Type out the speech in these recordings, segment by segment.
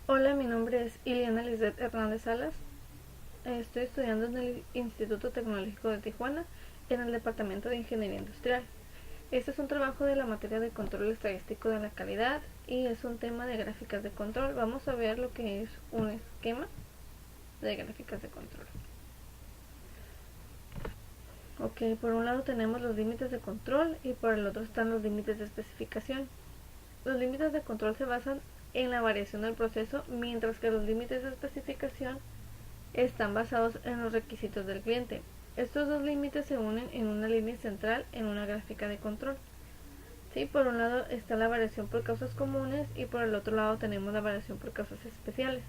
Hola, mi nombre es Iliana Lisbeth Hernández Salas. Estoy estudiando en el Instituto Tecnológico de Tijuana, en el Departamento de Ingeniería Industrial. Este es un trabajo de la materia de control estadístico de la calidad y es un tema de gráficas de control. Vamos a ver lo que es un esquema de gráficas de control. Ok, por un lado tenemos los límites de control y por el otro están los límites de especificación. Los límites de control se basan en la variación del proceso, mientras que los límites de especificación están basados en los requisitos del cliente. Estos dos límites se unen en una línea central en una gráfica de control. ¿Sí? Por un lado está la variación por causas comunes y por el otro lado tenemos la variación por causas especiales.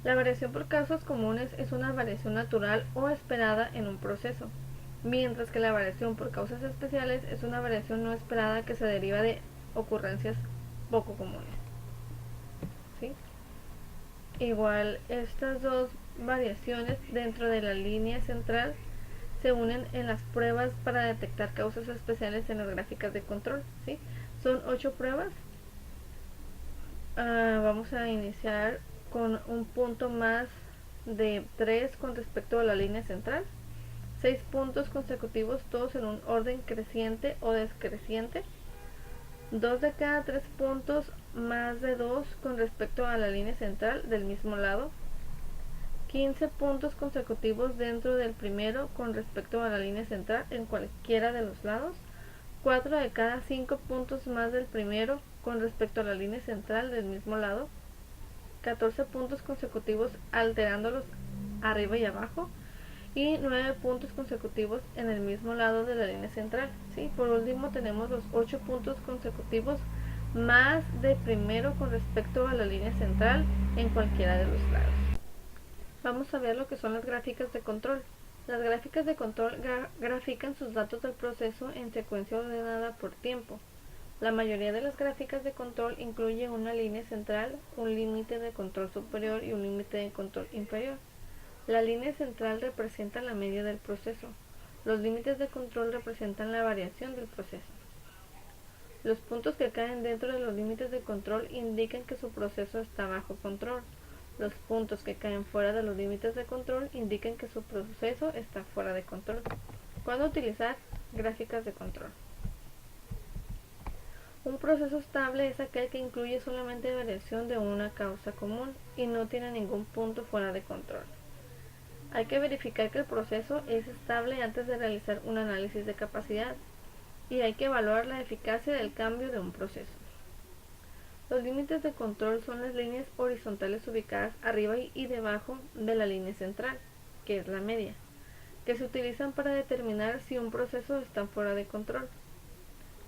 La variación por causas comunes es una variación natural o esperada en un proceso, mientras que la variación por causas especiales es una variación no esperada que se deriva de ocurrencias poco comunes. ¿Sí? Igual, estas dos variaciones dentro de la línea central se unen en las pruebas para detectar causas especiales en las gráficas de control. ¿Sí? Son 8 pruebas. Vamos a iniciar con un punto más de 3 con respecto a la línea central. 6 puntos consecutivos, todos en un orden creciente o descreciente. 2 de cada 3 puntos más de 2 con respecto a la línea central del mismo lado. 15 puntos consecutivos dentro del primero con respecto a la línea central en cualquiera de los lados. 4 de cada 5 puntos más del primero con respecto a la línea central del mismo lado. 14 puntos consecutivos alterándolos arriba y abajo. Y 9 puntos consecutivos en el mismo lado de la línea central. ¿Sí? Por último tenemos los 8 puntos consecutivos más de primero con respecto a la línea central en cualquiera de los lados. Vamos a ver lo que son las gráficas de control. Las gráficas de control grafican sus datos del proceso en secuencia ordenada por tiempo. La mayoría de las gráficas de control incluye una línea central, un límite de control superior y un límite de control inferior. La línea central representa la media del proceso. Los límites de control representan la variación del proceso. Los puntos que caen dentro de los límites de control indican que su proceso está bajo control. Los puntos que caen fuera de los límites de control indican que su proceso está fuera de control. ¿Cuándo utilizar gráficas de control? Un proceso estable es aquel que incluye solamente variación de una causa común y no tiene ningún punto fuera de control. Hay que verificar que el proceso es estable antes de realizar un análisis de capacidad y hay que evaluar la eficacia del cambio de un proceso. Los límites de control son las líneas horizontales ubicadas arriba y debajo de la línea central, que es la media, que se utilizan para determinar si un proceso está fuera de control.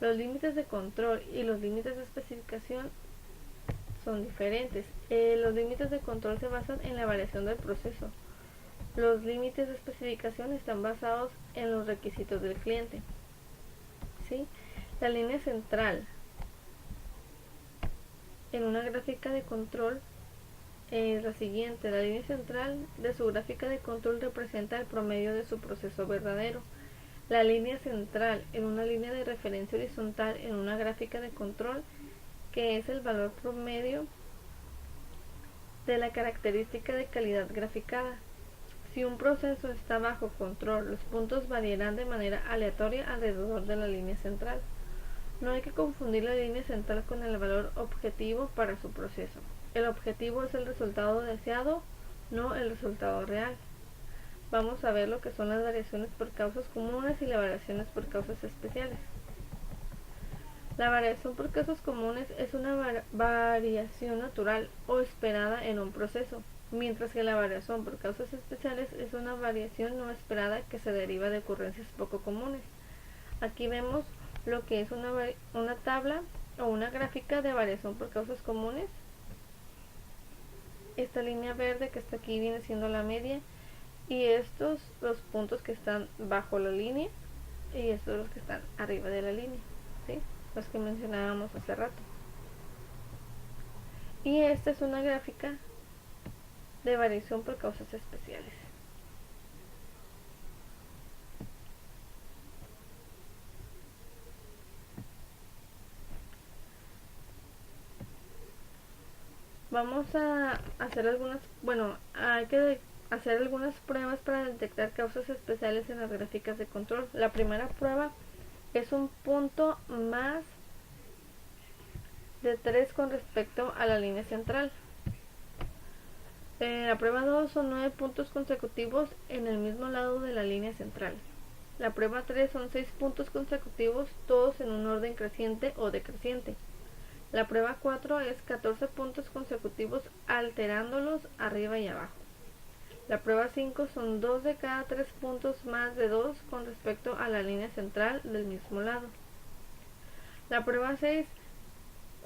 Los límites de control y los límites de especificación son diferentes. Los límites de control se basan en la variación del proceso. Los límites de especificación están basados en los requisitos del cliente. ¿Sí? La línea central en una gráfica de control es la siguiente. La línea central de su gráfica de control representa el promedio de su proceso verdadero. La línea central en una línea de referencia horizontal en una gráfica de control, que es el valor promedio de la característica de calidad graficada. Si un proceso está bajo control, los puntos variarán de manera aleatoria alrededor de la línea central. No hay que confundir la línea central con el valor objetivo para su proceso. El objetivo es el resultado deseado, no el resultado real. Vamos a ver lo que son las variaciones por causas comunes y las variaciones por causas especiales. La variación por causas comunes es una variación natural o esperada en un proceso, mientras que la variación por causas especiales es una variación no esperada que se deriva de ocurrencias poco comunes. Aquí vemos lo que es una tabla o una gráfica de variación por causas comunes. Esta línea verde que está aquí viene siendo la media y estos los puntos que están bajo la línea y estos los que están arriba de la línea, ¿sí? Los que mencionábamos hace rato. Y esta es una gráfica de variación por causas especiales. Vamos a hacer hay que hacer algunas pruebas para detectar causas especiales en las gráficas de control. La primera prueba es un punto más de 3 con respecto a la línea central. La prueba 2 son 9 puntos consecutivos en el mismo lado de la línea central. La prueba 3 son 6 puntos consecutivos, todos en un orden creciente o decreciente. La prueba 4 es 14 puntos consecutivos alternándolos arriba y abajo. La prueba 5 son 2 de cada 3 puntos más de 2 con respecto a la línea central del mismo lado. La prueba 6,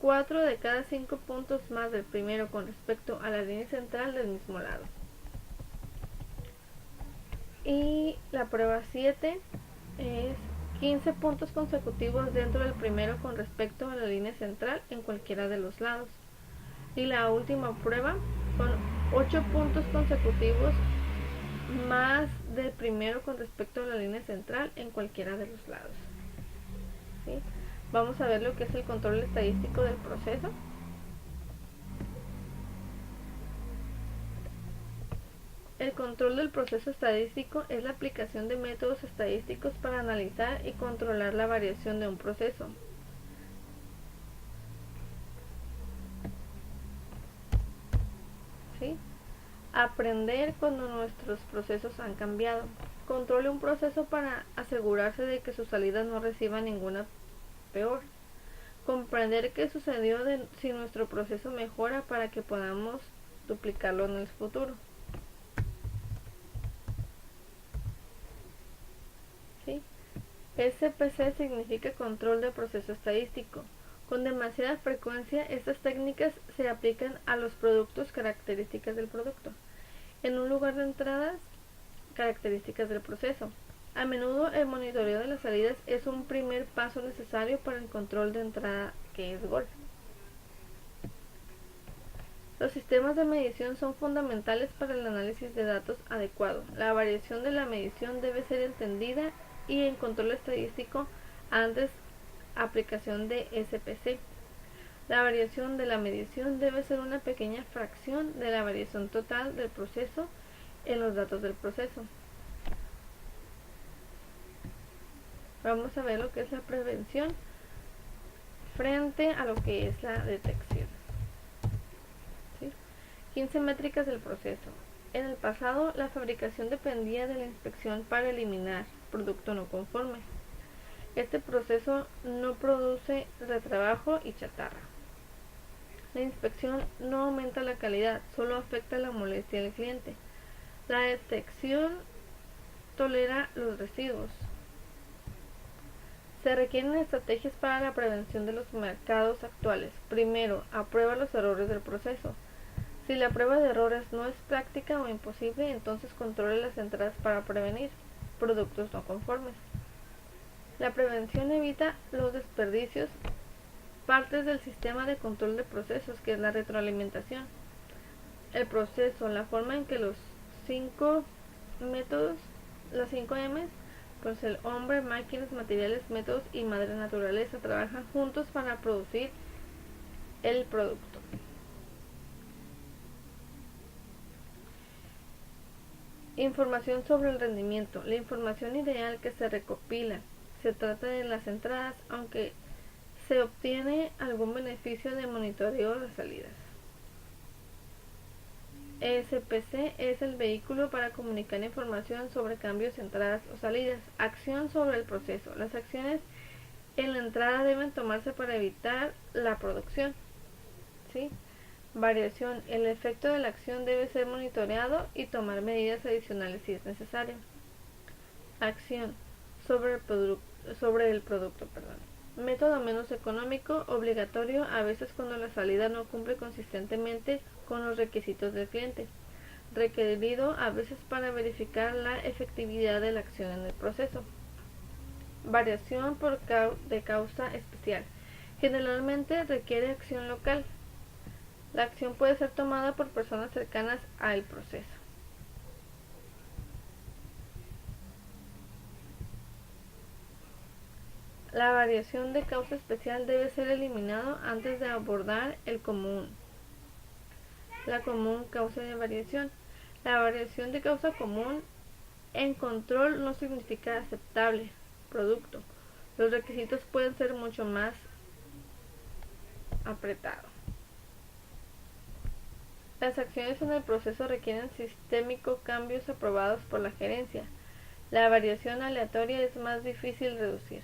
4 de cada 5 puntos más del primero con respecto a la línea central del mismo lado. Y la prueba 7 es 15 puntos consecutivos dentro del primero con respecto a la línea central en cualquiera de los lados. Y la última prueba son 8 puntos consecutivos más del primero con respecto a la línea central en cualquiera de los lados. ¿Sí? Vamos a ver lo que es el control estadístico del proceso. El control del proceso estadístico es la aplicación de métodos estadísticos para analizar y controlar la variación de un proceso. ¿Sí? Aprender cuando nuestros procesos han cambiado. Controle un proceso para asegurarse de que su salida no reciba ninguna peor. Comprender qué sucedió si nuestro proceso mejora para que podamos duplicarlo en el futuro. ¿Sí? SPC significa control de proceso estadístico. Con demasiada frecuencia, estas técnicas se aplican a los productos, características del producto. En un lugar de entradas, características del proceso. A menudo el monitoreo de las salidas es un primer paso necesario para el control de entrada, que es GOL. Los sistemas de medición son fundamentales para el análisis de datos adecuado. La variación de la medición debe ser entendida y en control estadístico antes aplicación de SPC. La variación de la medición debe ser una pequeña fracción de la variación total del proceso en los datos del proceso. Vamos a ver lo que es la prevención frente a lo que es la detección. ¿Sí? 15 métricas del proceso. En el pasado, la fabricación dependía de la inspección para eliminar producto no conforme. Este proceso no produce retrabajo y chatarra. La inspección no aumenta la calidad, solo afecta la molestia del cliente. La detección tolera los residuos. Se requieren estrategias para la prevención de los mercados actuales. Primero, aprueba los errores del proceso. Si la prueba de errores no es práctica o imposible, entonces controle las entradas para prevenir productos no conformes. La prevención evita los desperdicios, partes del sistema de control de procesos, que es la retroalimentación. El proceso, la forma en que los 5 métodos, las 5 M's, pues el hombre, máquinas, materiales, métodos y madre naturaleza trabajan juntos para producir el producto. Información sobre el rendimiento. La información ideal que se recopila se trata de las entradas, aunque se obtiene algún beneficio de monitoreo de las salidas. SPC es el vehículo para comunicar información sobre cambios, entradas o salidas. Acción sobre el proceso. Las acciones en la entrada deben tomarse para evitar la producción. ¿Sí? Variación. El efecto de la acción debe ser monitoreado y tomar medidas adicionales si es necesario. Acción sobre el producto. Método menos económico, obligatorio a veces cuando la salida no cumple consistentemente con los requisitos del cliente. Requerido a veces para verificar la efectividad de la acción en el proceso. Variación de causa especial. Generalmente requiere acción local. La acción puede ser tomada por personas cercanas al proceso. La variación de causa especial debe ser eliminado antes de abordar el común. La común causa de variación. La variación de causa común en control no significa aceptable producto. Los requisitos pueden ser mucho más apretados. Las acciones en el proceso requieren sistémico cambios aprobados por la gerencia. La variación aleatoria es más difícil de reducir.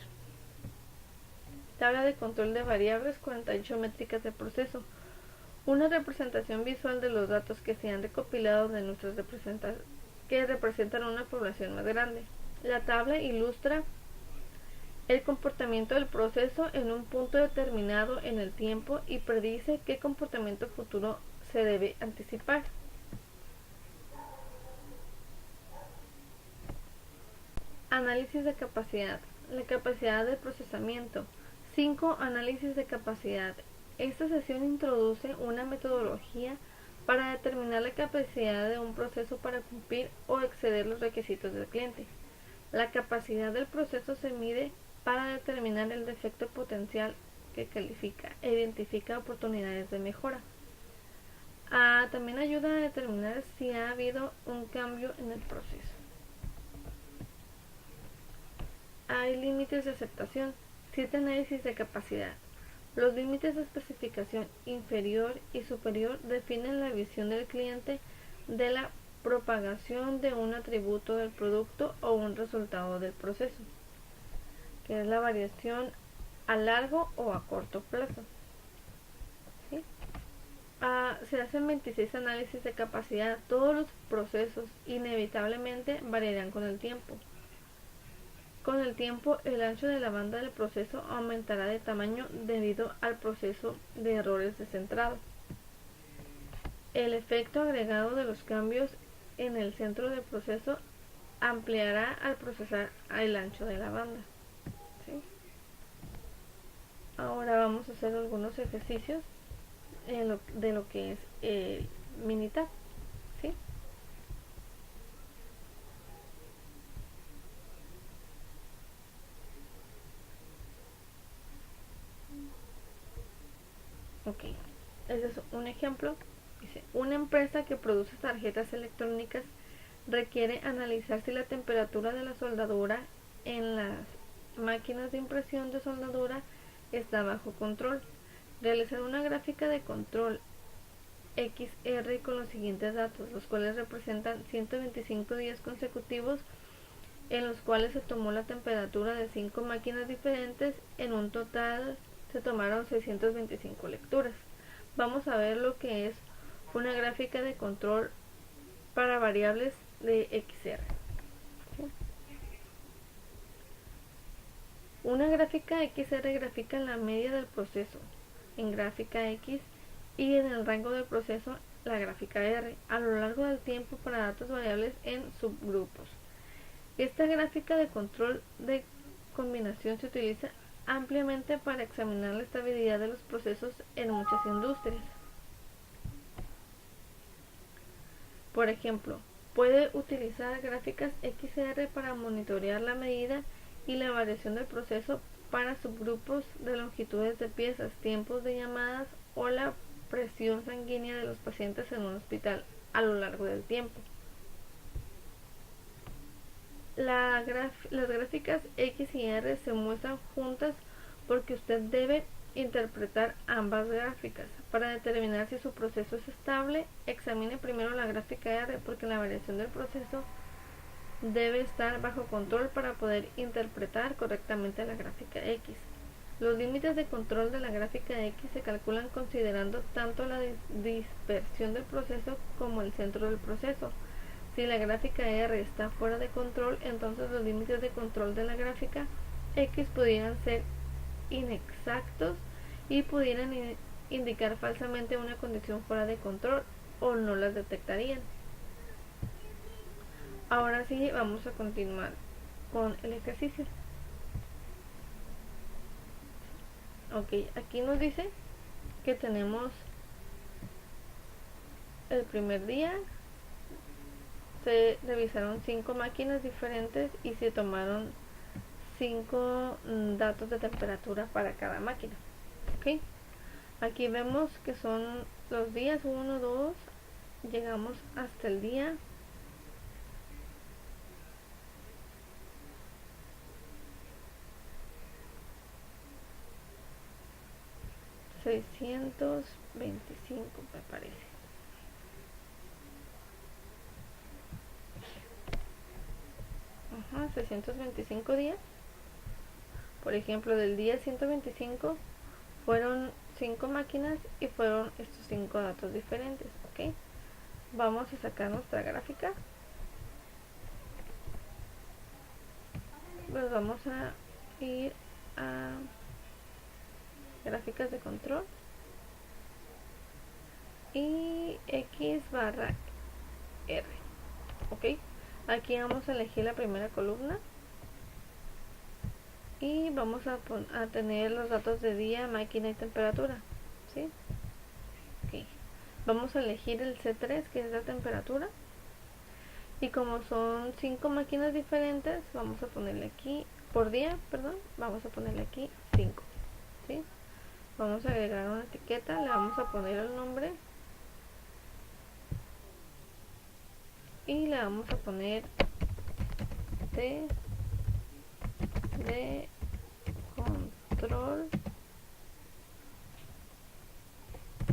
Tabla de control de variables, 48 métricas de proceso. Una representación visual de los datos que se han recopilado de nuestras que representan una población más grande. La tabla ilustra el comportamiento del proceso en un punto determinado en el tiempo y predice qué comportamiento futuro se debe anticipar. Análisis de capacidad. La capacidad de procesamiento. 5. Análisis de capacidad. Esta sesión introduce una metodología para determinar la capacidad de un proceso para cumplir o exceder los requisitos del cliente. La capacidad del proceso se mide para determinar el defecto potencial que califica e identifica oportunidades de mejora. También ayuda a determinar si ha habido un cambio en el proceso. Hay límites de aceptación. 7. Análisis de capacidad. Los límites de especificación inferior y superior definen la visión del cliente de la propagación de un atributo del producto o un resultado del proceso, que es la variación a largo o a corto plazo. ¿Sí? Se hacen 26 análisis de capacidad. Todos los procesos inevitablemente variarán con el tiempo. Con el tiempo, el ancho de la banda del proceso aumentará de tamaño debido al proceso de errores de centrado. El efecto agregado de los cambios en el centro del proceso ampliará al procesar el ancho de la banda. ¿Sí? Ahora vamos a hacer algunos ejercicios de lo que es el Minitab. ¿Sí? Ok, ese es un ejemplo. Dice, una empresa que produce tarjetas electrónicas requiere analizar si la temperatura de la soldadura en las máquinas de impresión de soldadura está bajo control. Realizar una gráfica de control XR con los siguientes datos, los cuales representan 125 días consecutivos en los cuales se tomó la temperatura de 5 máquinas diferentes. En un total se tomaron 625 lecturas. Vamos a ver lo que es una gráfica de control para variables de XR. Una gráfica XR grafica la media del proceso en gráfica X y en el rango del proceso la gráfica R a lo largo del tiempo para datos variables en subgrupos. Esta gráfica de control de combinación se utiliza ampliamente para examinar la estabilidad de los procesos en muchas industrias. Por ejemplo, puede utilizar gráficas XR para monitorear la medida y la variación del proceso para subgrupos de longitudes de piezas, tiempos de llamadas o la presión sanguínea de los pacientes en un hospital a lo largo del tiempo. Las gráficas X y R se muestran juntas porque usted debe interpretar ambas gráficas. Para determinar si su proceso es estable, examine primero la gráfica R porque la variación del proceso debe estar bajo control para poder interpretar correctamente la gráfica X. Los límites de control de la gráfica X se calculan considerando tanto la dispersión del proceso como el centro del proceso. Si la gráfica R está fuera de control, entonces los límites de control de la gráfica X pudieran ser inexactos y pudieran indicar falsamente una condición fuera de control o no las detectarían. Ahora sí, vamos a continuar con el ejercicio. Ok, aquí nos dice que tenemos el primer día, se revisaron 5 máquinas diferentes y se tomaron 5 datos de temperatura para cada máquina. ¿Okay? Aquí vemos que son los días 1, 2, llegamos hasta el día 625, me parece. Ajá, 625 días. Por ejemplo, del día 125 fueron 5 máquinas y fueron estos 5 datos diferentes, ¿ok? Vamos a sacar nuestra gráfica. Pues vamos a ir a gráficas de control y X barra R, ¿ok? Aquí vamos a elegir la primera columna y vamos a tener los datos de día, máquina y temperatura, ¿sí? Okay. Vamos a elegir el C3, que es la temperatura, y como son 5 máquinas diferentes, vamos a ponerle aquí, por día, perdón, vamos a ponerle aquí 5, ¿sí? Vamos a agregar una etiqueta, le vamos a poner el nombre y le vamos a poner T de control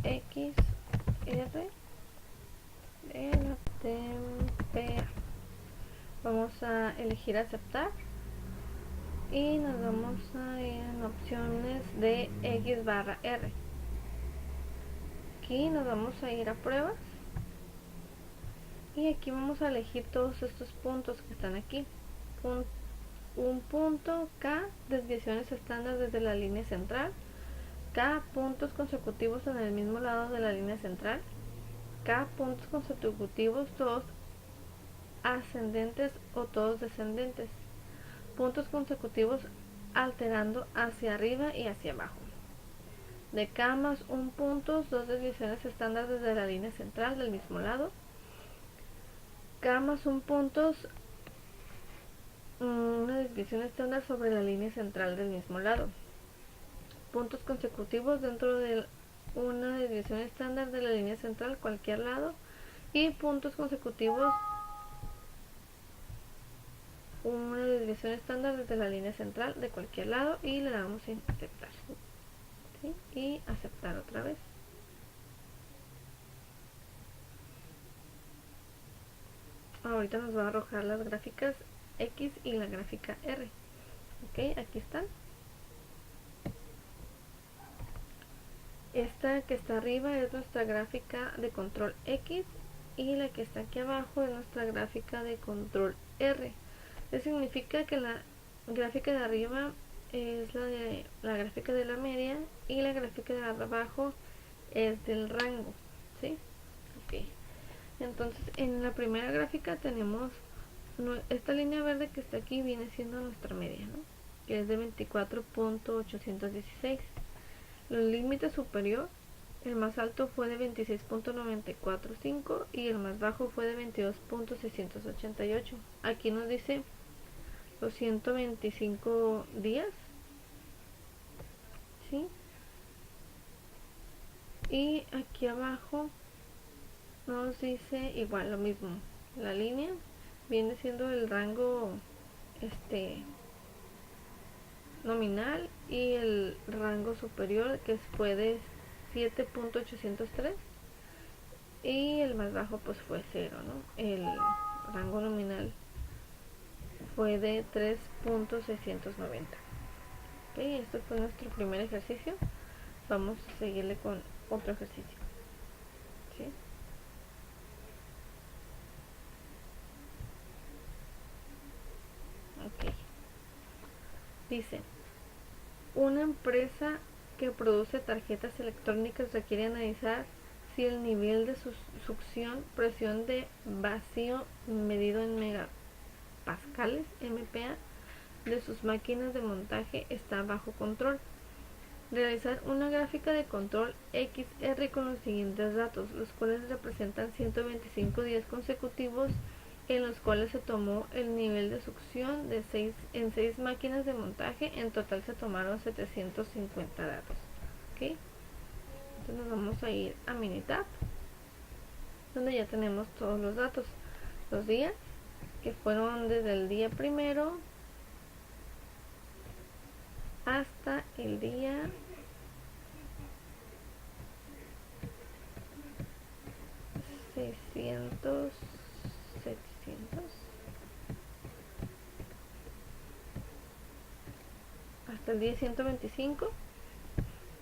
XR de la temperatura. Vamos a elegir aceptar y nos vamos a ir en opciones de X barra R. Aquí nos vamos a ir a pruebas y aquí vamos a elegir todos estos puntos que están aquí. Un punto, K, desviaciones estándar desde la línea central, K puntos consecutivos en el mismo lado de la línea central, K puntos consecutivos todos ascendentes o todos descendentes, puntos consecutivos alterando hacia arriba y hacia abajo. De K más un punto, dos desviaciones estándar desde la línea central del mismo lado, K más un puntos, una desviación estándar sobre la línea central del mismo lado, puntos consecutivos dentro de una desviación estándar de la línea central cualquier lado, y puntos consecutivos una desviación estándar desde la línea central de cualquier lado, y le damos en aceptar, ¿sí? Y aceptar otra vez. Ahorita nos va a arrojar las gráficas X y la gráfica R. Ok, aquí están. Esta que está arriba es nuestra gráfica de control X y la que está aquí abajo es nuestra gráfica de control R. Eso significa que la gráfica de arriba es la gráfica de la media y la gráfica de abajo es del rango, ¿sí? Ok. Entonces en la primera gráfica tenemos esta línea verde que está aquí, viene siendo nuestra media, ¿no? Que es de 24.816. El límite superior, el más alto fue de 26.945 y el más bajo fue de 22.688. Aquí nos dice los 125 días, ¿sí? Y aquí abajo nos dice igual lo mismo. La línea viene siendo el rango nominal y el rango superior que fue de 7.803 y el más bajo pues fue 0, ¿no? El rango nominal fue de 3.690. Ok, esto fue nuestro primer ejercicio. Vamos a seguirle con otro ejercicio, ¿sí? Ok. Dice, una empresa que produce tarjetas electrónicas requiere analizar si el nivel de succión, presión de vacío medido en megapascales (MPa) de sus máquinas de montaje está bajo control. Realizar una gráfica de control XR con los siguientes datos, los cuales representan 125 días consecutivos en los cuales se tomó el nivel de succión de 6 máquinas de montaje. En total se tomaron 750 datos. ¿Okay? Entonces nos vamos a ir a Minitab, donde ya tenemos todos los datos, los días, que fueron desde el día primero hasta el día 600, 700, hasta el día 125,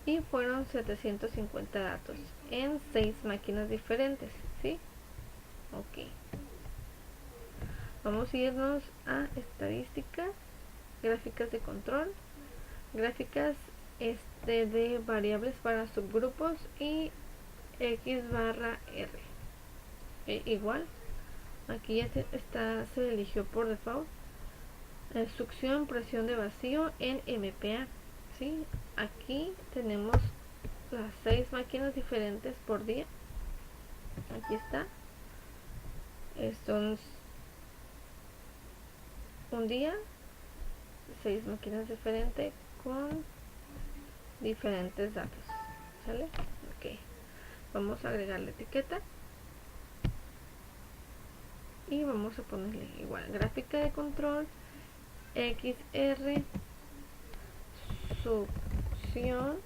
y fueron 750 datos en 6 máquinas diferentes, ¿sí? Ok. Vamos a irnos a estadísticas, gráficas de control, gráficas de variables para subgrupos y X barra R. Igual, aquí ya se eligió por default succión, presión de vacío en MPa, ¿sí? Aquí tenemos las 6 máquinas diferentes por día. Aquí está. Son un día, 6 máquinas diferentes con diferentes datos, ¿sale? Ok, vamos a agregar la etiqueta y vamos a ponerle igual gráfica de control XR succión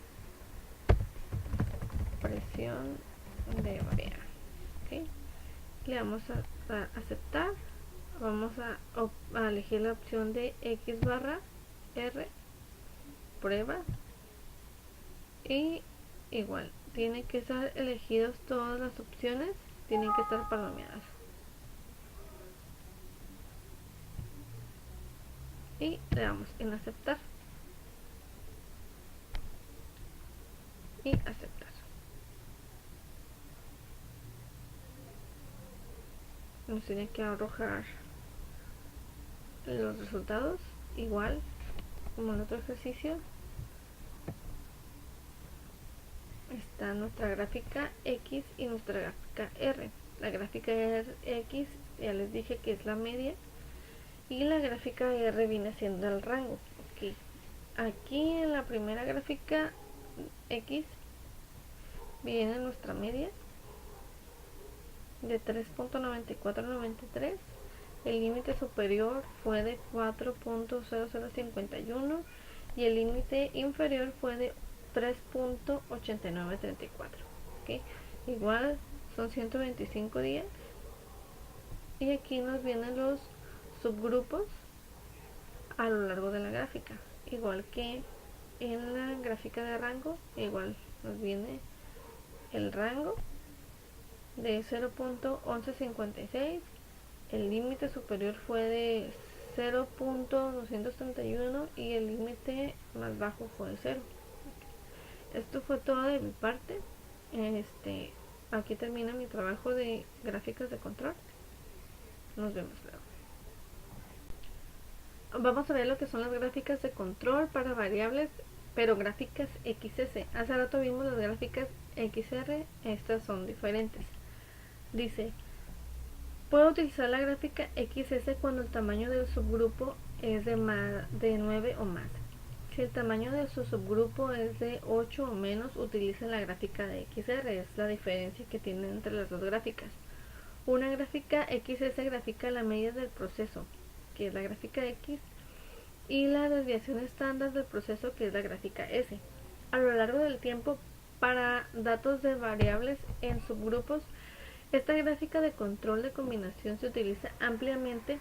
presión de marea. Okay. Le vamos a aceptar, vamos a elegir la opción de X barra R prueba, y igual tienen que estar elegidos, todas las opciones tienen que estar palomeadas, y le damos en aceptar y aceptar. Nos tiene que arrojar los resultados igual como en otro ejercicio. Está nuestra gráfica X y nuestra gráfica R. La gráfica X ya les dije que es la media, y la gráfica R viene siendo el rango. Okay. Aquí en la primera gráfica X viene nuestra media de 3.9493. El límite superior fue de 4.0051 y el límite inferior fue de 3.8934. ¿Okay? Igual son 125 días, y aquí nos vienen los subgrupos a lo largo de la gráfica, igual que en la gráfica de rango. Igual nos viene el rango de 0.1156, el límite superior fue de 0.231 y el límite más bajo fue de 0. Esto fue todo de mi parte. Aquí termina mi trabajo de gráficas de control. Nos vemos luego. Vamos a ver lo que son las gráficas de control para variables, pero gráficas XS. Hace rato vimos las gráficas XR, estas son diferentes. Dice, puedo utilizar la gráfica XS cuando el tamaño del subgrupo es de 9 o más. Si el tamaño de su subgrupo es de 8 o menos, utilicen la gráfica de XR. Es la diferencia que tienen entre las dos gráficas. Una gráfica XS grafica la media del proceso, que es la gráfica X, y la desviación estándar del proceso, que es la gráfica S. A lo largo del tiempo, para datos de variables en subgrupos, esta gráfica de control de combinación se utiliza ampliamente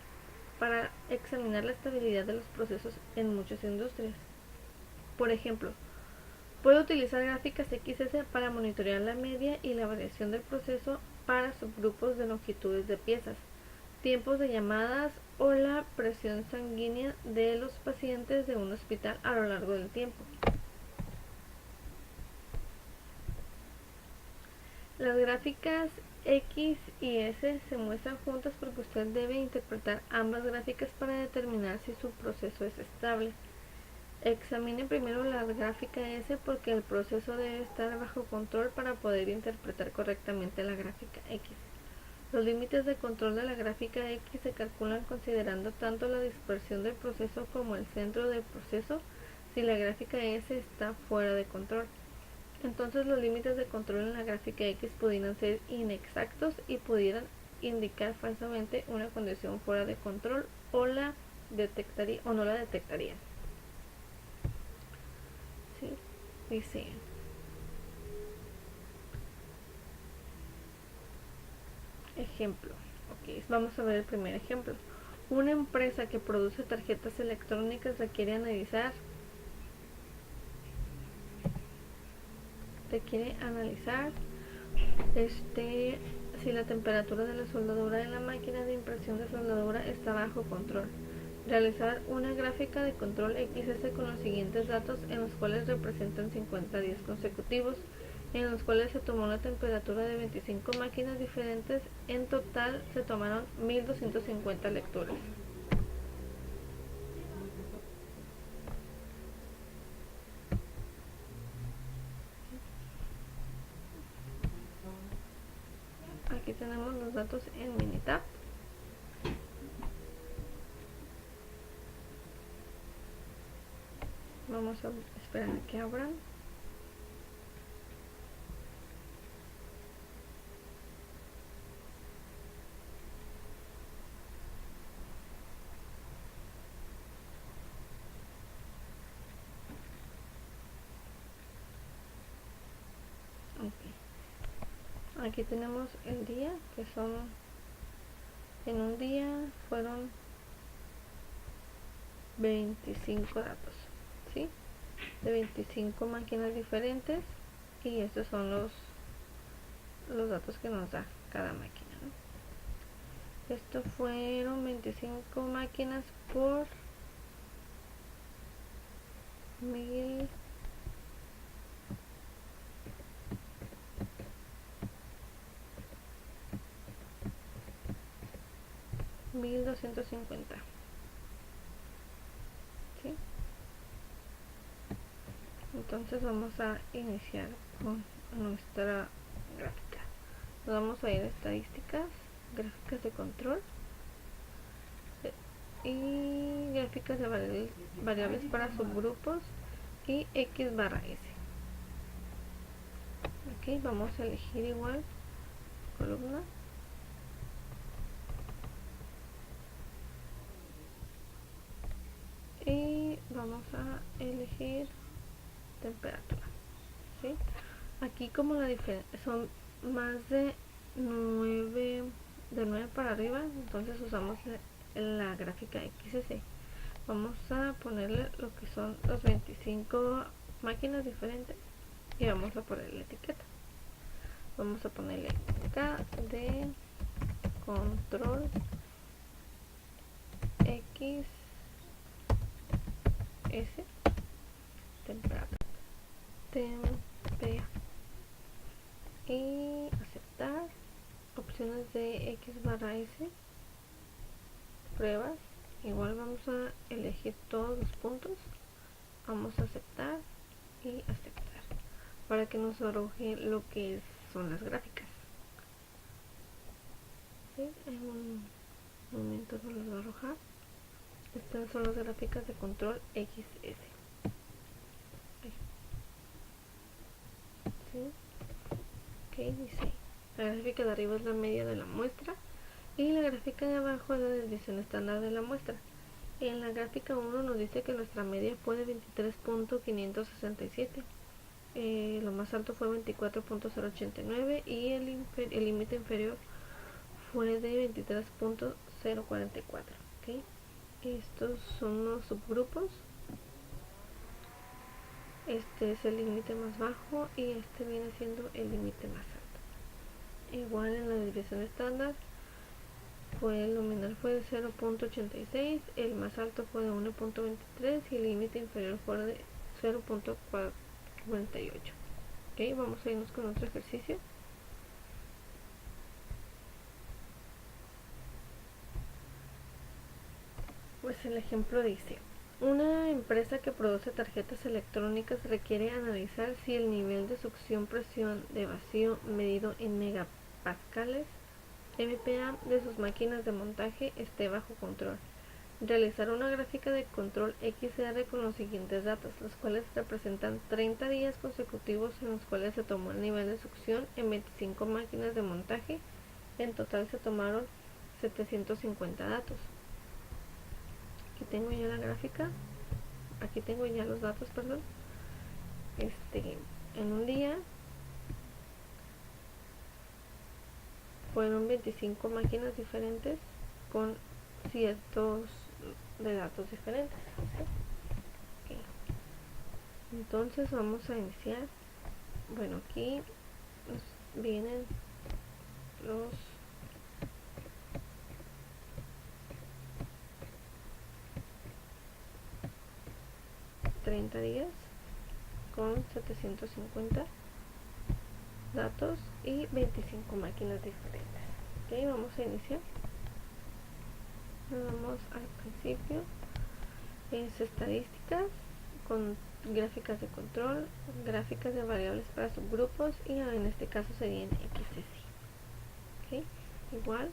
para examinar la estabilidad de los procesos en muchas industrias. Por ejemplo, puedo utilizar gráficas XS para monitorear la media y la variación del proceso para subgrupos de longitudes de piezas, tiempos de llamadas o la presión sanguínea de los pacientes de un hospital a lo largo del tiempo. Las gráficas X y S se muestran juntas porque usted debe interpretar ambas gráficas para determinar si su proceso es estable. Examine primero la gráfica S porque el proceso debe estar bajo control para poder interpretar correctamente la gráfica X. Los límites de control de la gráfica X se calculan considerando tanto la dispersión del proceso como el centro del proceso si la gráfica S está fuera de control. Entonces los límites de control en la gráfica X pudieran ser inexactos y pudieran indicar falsamente una condición fuera de control o la detectaría o no la detectaría. ¿Sí? Dice, ejemplo. Ok, vamos a ver el primer ejemplo. Una empresa que produce tarjetas electrónicas requiere analizar si la temperatura de la soldadura de la máquina de impresión de soldadura está bajo control. Realizar una gráfica de control XS con los siguientes datos, en los cuales representan 50 días consecutivos, en los cuales se tomó la temperatura de 25 máquinas diferentes. En total se tomaron 1250 lecturas. Aquí tenemos los datos en Minitab. Vamos a esperar a que abran. Okay. Aquí tenemos el día, que son, en un día fueron 25 datos, ¿sí? De 25 máquinas diferentes, y estos son los datos que nos da cada máquina, ¿no? Esto fueron 25 máquinas por 1000 1250, ¿sí? Entonces vamos a iniciar con nuestra gráfica. Nos vamos a ir a estadísticas, gráficas de control y gráficas de variables para subgrupos y X barra S. Ok, vamos a elegir igual columna. Y vamos a elegir temperatura, ¿sí? Aquí, como la diferencia son más de 9 para arriba, entonces usamos la gráfica XS. Vamos a ponerle lo que son los 25 máquinas diferentes y vamos a poner la etiqueta. Vamos a ponerle K de control XS temperatura y aceptar. Opciones de X barra S, pruebas, igual vamos a elegir todos los puntos, vamos a aceptar y aceptar para que nos arroje lo que son las gráficas. ¿Sí? En un momento nos las va a arrojar. Estas son las gráficas de control XS. ¿Sí? Ok, dice, la gráfica de arriba es la media de la muestra y la gráfica de abajo es la desviación estándar de la muestra. En la gráfica 1 nos dice que nuestra media fue de 23.567. Lo más alto fue 24.089 y el límite inferior fue de 23.044. ¿Okay? Estos son los subgrupos. Este es el límite más bajo y este viene siendo el límite más alto. Igual en la desviación estándar, el nominal fue de 0.86, el más alto fue de 1.23 y el límite inferior fue de 0.48. Ok, vamos a irnos con otro ejercicio. Pues el ejemplo dice: una empresa que produce tarjetas electrónicas requiere analizar si el nivel de succión presión de vacío medido en megapascales MPa de sus máquinas de montaje esté bajo control. Realizar una gráfica de control XR con los siguientes datos, los cuales representan 30 días consecutivos en los cuales se tomó el nivel de succión en 25 máquinas de montaje. En total se tomaron 750 datos. Aquí tengo ya la gráfica, aquí tengo ya los datos, perdón. En un día fueron 25 máquinas diferentes con ciertos de datos diferentes. ¿Sí? Okay. Entonces vamos a iniciar. Bueno, aquí nos vienen los $30 días con 750 datos y 25 máquinas diferentes. Ok, vamos a iniciar. Vamos al principio. Es estadísticas con gráficas de control, gráficas de variables para subgrupos y en este caso serían XS. Okay. Igual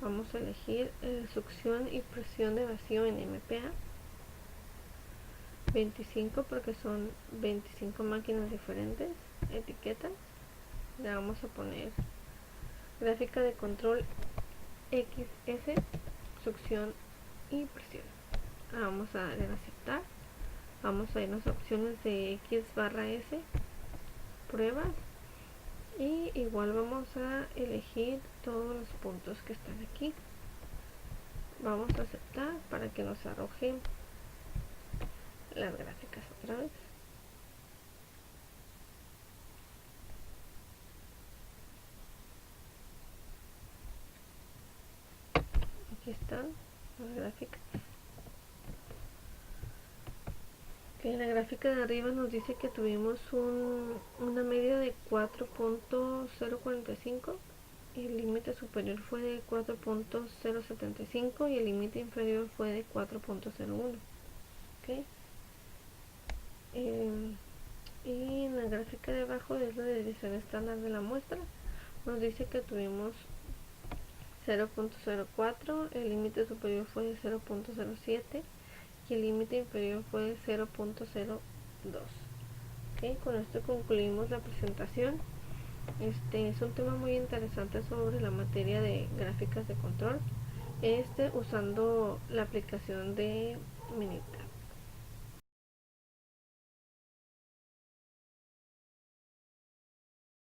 vamos a elegir succión y presión de vacío en MPa. 25 porque son 25 máquinas diferentes. Etiqueta. Le vamos a poner gráfica de control XS, succión y presión. Vamos a darle en aceptar. Vamos a irnos a opciones de X/S, pruebas, y igual vamos a elegir todos los puntos que están aquí. Vamos a aceptar para que nos arrojen las gráficas otra vez. Aquí están las gráficas. Okay, en la gráfica de arriba nos dice que tuvimos una media de 4.045 y el límite superior fue de 4.075 y el límite inferior fue de 4.01. Okay. Y en la gráfica de abajo es la desviación estándar de la muestra. Nos dice que tuvimos 0.04, el límite superior fue de 0.07 y el límite inferior fue de 0.02. Okay, con esto concluimos la presentación. Es un tema muy interesante sobre la materia de gráficas de control, usando la aplicación de Minitab.